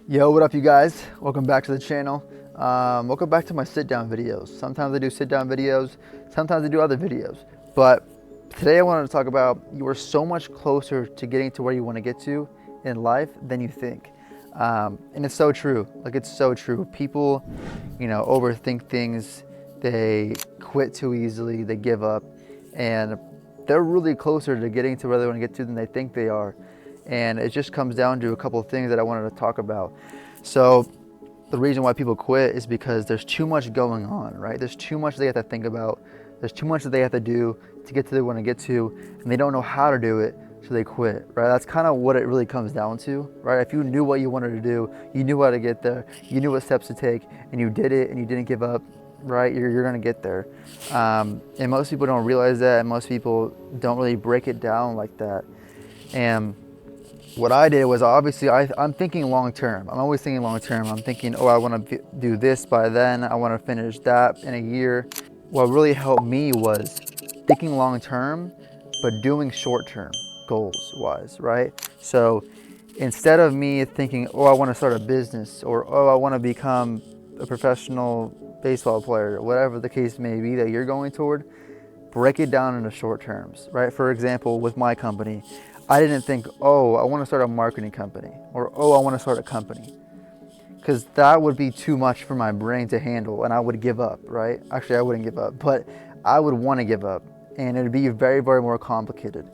Yo, what up you guys? Welcome back to the channel. Welcome back to my sit down videos. Sometimes I do sit down videos, sometimes I do other videos. But today I wanted to talk about you are so much closer to getting to where you want to get to in life than you think. And it's so true. Like, it's so true. People, overthink things. They quit too easily. They give up. And they're really closer to getting to where they want to get to than they think they are. And it just comes down to a couple of things that I wanted to talk about. So the reason why people quit is because there's too much going on, right? There's too much they have to think about. There's too much that they have to do to get to where they want to get to, and they don't know how to do it, so they quit, right? That's kind of what it really comes down to, right? If you knew what you wanted to do, you knew how to get there, you knew what steps to take, and you did it, and you didn't give up, right? You're gonna get there. And most people don't realize that, and most people don't really break it down like that. And what I did was, obviously I'm thinking long term. I'm always thinking long term. I'm thinking, oh, I want to do this by then. I want to finish that in a year. What really helped me was thinking long term, but doing short term goals wise, right? So instead of me thinking, oh, I want to start a business, or oh, I want to become a professional baseball player, whatever the case may be that you're going toward, break it down into short terms, right? For example, with my company, I didn't think, oh, I want to start a marketing company, or oh, I want to start a company, because that would be too much for my brain to handle and I would give up, right? Actually, I wouldn't give up, but I would want to give up, and it'd be very, very more complicated.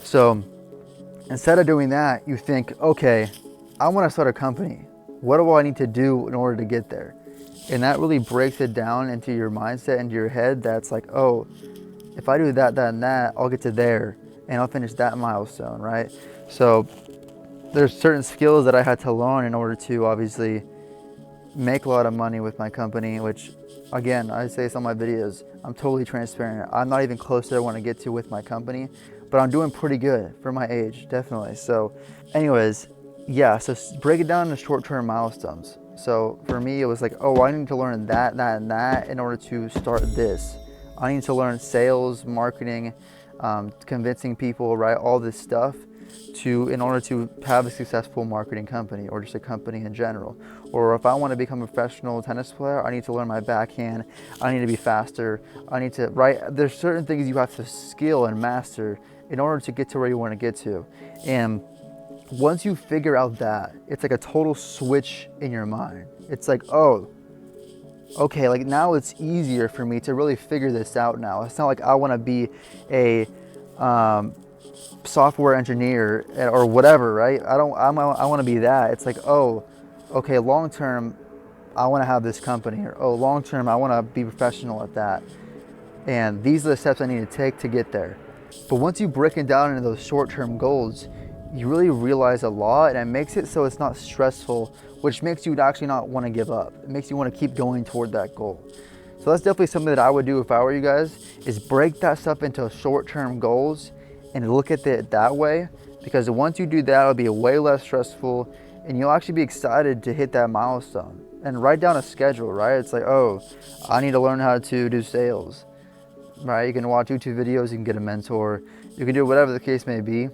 So instead of doing that, you think, okay, I want to start a company. What do I need to do in order to get there? And that really breaks it down into your mindset, into your head. That's like, oh, if I do that, that, and that, I'll get to there and I'll finish that milestone, right? So there's certain skills that I had to learn in order to obviously make a lot of money with my company, which, again, I say this on my videos, I'm totally transparent. I'm not even close to where I want to get to with my company, but I'm doing pretty good for my age, definitely. So anyways, yeah, so break it down into short-term milestones. So for me, it was like, oh, I need to learn that, that, and that in order to start this. I need to learn sales, marketing, convincing people, right? All this stuff in order to have a successful marketing company, or just a company in general. Or if I want to become a professional tennis player, I need to learn my backhand. I need to be faster. I need to, right? There's certain things you have to skill and master in order to get to where you want to get to. And once you figure out that, it's like a total switch in your mind. It's like, oh, okay, like now it's easier for me to really figure this out now. It's not like I want to be a software engineer or whatever, right? I want to be that. It's like, oh, okay, long term, I want to have this company, or oh, long term, I want to be professional at that. And these are the steps I need to take to get there. But once you break it down into those short-term goals, you really realize a lot, and it makes it so it's not stressful, which makes you actually not want to give up. It makes you want to keep going toward that goal. So that's definitely something that I would do if I were you guys, is break that stuff into short-term goals and look at it that way, because once you do that, it'll be way less stressful, and you'll actually be excited to hit that milestone. And write down a schedule, right? It's like, oh, I need to learn how to do sales, right? You can watch YouTube videos, you can get a mentor, you can do whatever the case may be.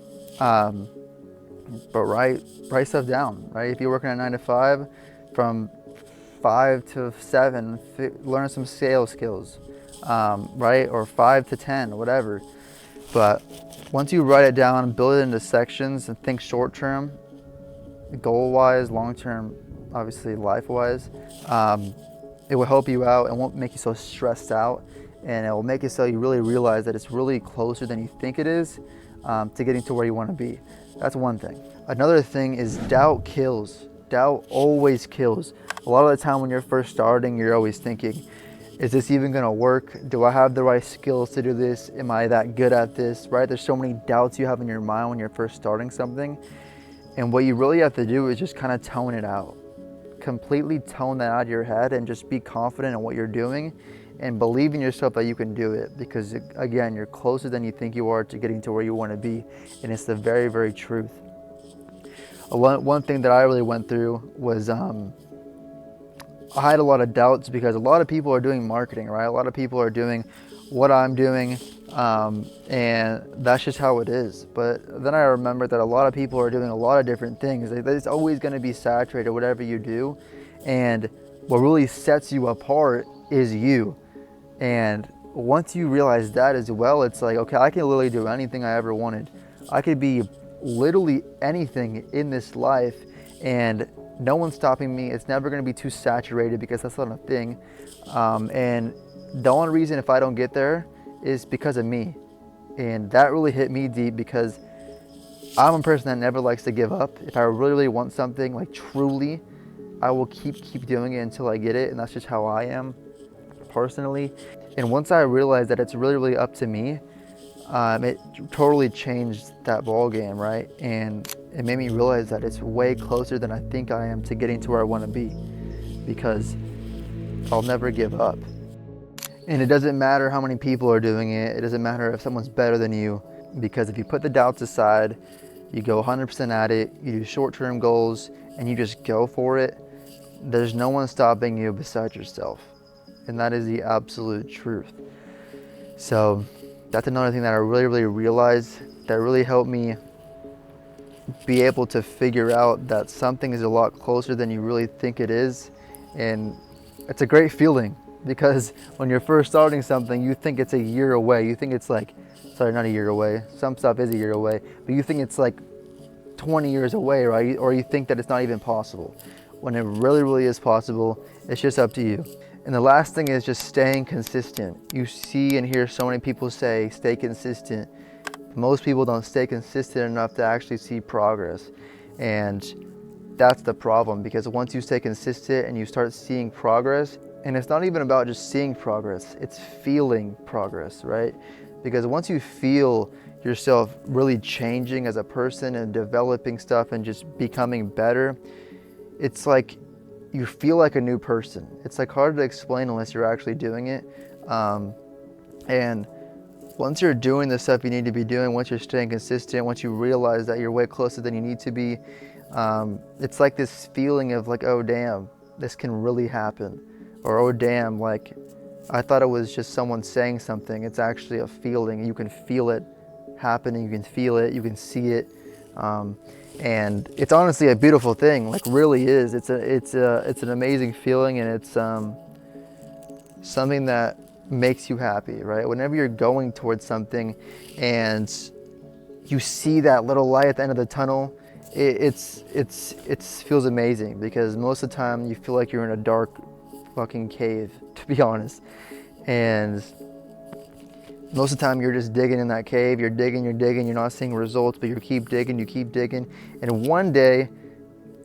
But write stuff down, right? If you're working at 9 to 5, from 5 to 7, learn some sales skills, right? Or 5 to 10, whatever. But once you write it down, build it into sections, and think short term, goal wise, long term, obviously life wise, it will help you out and won't make you so stressed out. And it will make it so you really realize that it's really closer than you think it is, to getting to where you want to be. That's one thing. Another thing is doubt kills. Doubt always kills. A lot of the time when you're first starting, you're always thinking, is this even gonna work? Do I have the right skills to do this? Am I that good at this, right? There's so many doubts you have in your mind when you're first starting something. And what you really have to do is just kind of tone it out. Completely tone that out of your head and just be confident in what you're doing and believe in yourself that you can do it, because again, you're closer than you think you are to getting to where you want to be, and it's the very, very truth. One thing that I really went through was I had a lot of doubts because a lot of people are doing marketing, right? A lot of people are doing what I'm doing, and that's just how it is. But then I remembered that a lot of people are doing a lot of different things. It's always going to be saturated, whatever you do. And what really sets you apart is you. And once you realize that as well, it's like, okay, I can literally do anything I ever wanted. I could be literally anything in this life, and no one's stopping me. It's never going to be too saturated because that's not a thing. And the only reason if I don't get there is because of me. And that really hit me deep because I'm a person that never likes to give up. If I really want something, like truly, I will keep doing it until I get it. And that's just how I am personally. And once I realized that it's really up to me, it totally changed that ball game, right? And it made me realize that it's way closer than I think I am to getting to where I want to be, because I'll never give up. And it doesn't matter how many people are doing it. It doesn't matter if someone's better than you, because if you put the doubts aside, you go 100% at it, you do short-term goals, and you just go for it, there's no one stopping you besides yourself. And that is the absolute truth. So that's another thing that I really realized that really helped me be able to figure out that something is a lot closer than you really think it is. And it's a great feeling, because when you're first starting something, you think it's a year away. You think it's like, sorry, not a year away. Some stuff is a year away, but you think it's like 20 years away, right? Or you think that it's not even possible, when it really is possible. It's just up to you. And the last thing is just staying consistent. You see and hear so many people say, stay consistent. Most people don't stay consistent enough to actually see progress. And that's the problem, because once you stay consistent and you start seeing progress, and it's not even about just seeing progress, it's feeling progress, right? Because once you feel yourself really changing as a person and developing stuff and just becoming better, it's like you feel like a new person. It's like hard to explain unless you're actually doing it. And once you're doing the stuff you need to be doing, once you're staying consistent, once you realize that you're way closer than you need to be, it's like this feeling of like, oh damn, this can really happen. Or oh damn, like I thought it was just someone saying something. It's actually a feeling. You can feel it happening, you can feel it, you can see it. And it's honestly a beautiful thing, like really is. It's an amazing feeling, and it's something that makes you happy, right? Whenever you're going towards something and you see that little light at the end of the tunnel, it feels amazing, because most of the time you feel like you're in a dark fucking cave, to be honest. And most of the time you're just digging in that cave, you're digging, you're not seeing results, but you keep digging, and one day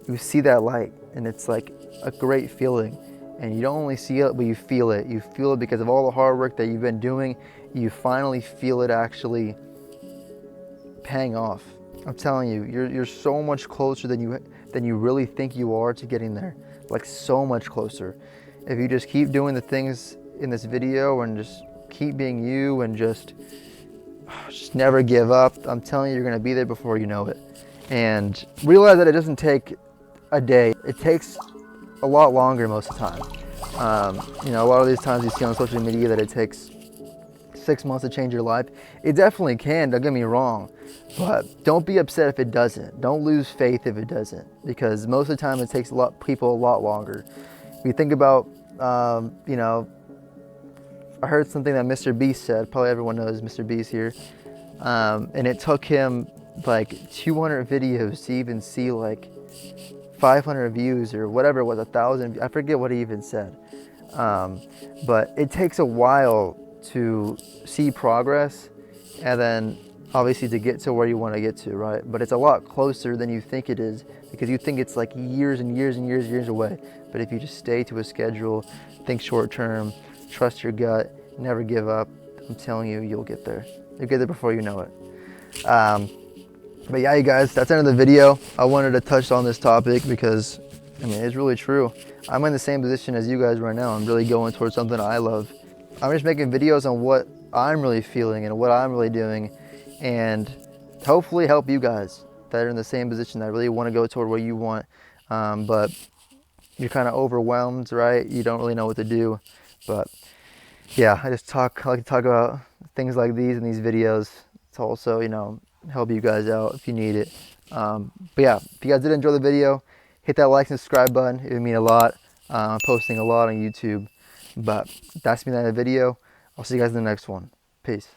you see that light, and it's like a great feeling. And you don't only see it, but you feel it. You feel it because of all the hard work that you've been doing. You finally feel it actually paying off. I'm telling you, you're so much closer than you really think you are to getting there. Like so much closer. If you just keep doing the things in this video and just keep being you and just never give up, I'm telling you, you're gonna be there before you know it. And realize that it doesn't take a day. It takes a lot longer most of the time. You know, a lot of these times you see on social media that it takes 6 months to change your life. It definitely can, don't get me wrong, but don't be upset if it doesn't. Don't lose faith if it doesn't, because most of the time it takes people a lot longer. If you think about, you know, I heard something that Mr. Beast said, probably everyone knows Mr. Beast here, and it took him like 200 videos to even see like 500 views or whatever it was, 1,000, I forget what he even said. But it takes a while to see progress, and then obviously to get to where you want to get to, right? But it's a lot closer than you think it is, because you think it's like years and years away. But if you just stay to a schedule, think short term, trust your gut, never give up, I'm telling you, you'll get there. You'll get there before you know it. But yeah, you guys, that's the end of the video. I wanted to touch on this topic because, I mean, it's really true. I'm in the same position as you guys right now. I'm really going towards something I love. I'm just making videos on what I'm really feeling and what I'm really doing, and hopefully help you guys that are in the same position that really want to go toward what you want. But you're kind of overwhelmed, right? You don't really know what to do. But yeah, I like to talk about things like these in these videos to also, you know, help you guys out if you need it. But yeah, if you guys did enjoy the video, hit that like and subscribe button. It would mean a lot. I'm posting a lot on YouTube. But that's been the video. I'll see you guys in the next one. Peace.